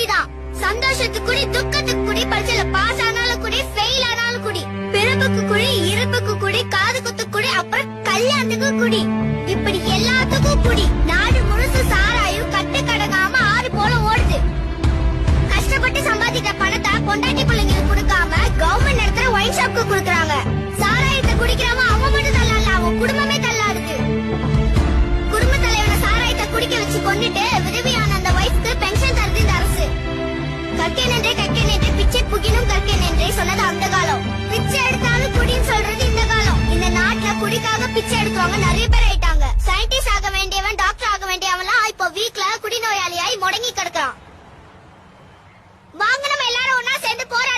குடிதான். சந்தோஷத்துக்கு குடி, துக்கத்துக்கு குடி, பரீட்சையில பாஸ் ஆனாலும் குடி, ஃபெயில் ஆனாலும் குடி, பிறப்புக்கு குடி, இறப்புக்கு குடி, காது குத்துக்கு குடி, அப்புறம் கல்யாணத்துக்கு குடி. இப்படி எல்லாத்துக்கும் குடி. நாடு முழுசு சாராயும் கட்டு கடங்காம ஆறு போல ஓடுது. கஷ்டப்பட்டு சம்பாதிக்கிற பணத்தை பொண்டாட்டி பிள்ளைங்களுக்கு கொடுக்காம கவர்மெண்ட் நடத்துற ஒயின் ஷாப்க்கு கொடுக்கறாங்க. சாராயத்தை குடிக்கிறவன் அவன் மட்டும் தள்ளால, அவன் குடும்பமே தள்ளாடுது. குடும்ப தலைவனை சாராயத்தை குடிக்க வச்சு கொண்டுட்டு விதவியான அந்த வயசுக்கு பென்ஷன் தருது இந்த அரசு. கற்கை நின்றே பிச்சை புகினும் கற்கை நின்றே சொன்னது அந்த காலம். பிச்சை எடுத்தாலும் குடின்னு சொல்றது இந்த காலம். இந்த நாட்டுல குடிக்காக பிச்சை எடுக்கிறவங்க நிறைய பேர் ஆயிட்டாங்க. சயின்டிஸ்ட் ஆக வேண்டியவன், டாக்டர் ஆக வேண்டியவன்லாம் இப்போ வீட்ல குடிநோயாளியாய் முடங்கி கிடக்குறான். வாங்க நம்ம எல்லாரும் ஒன்னா சேர்ந்து போராடலாம்.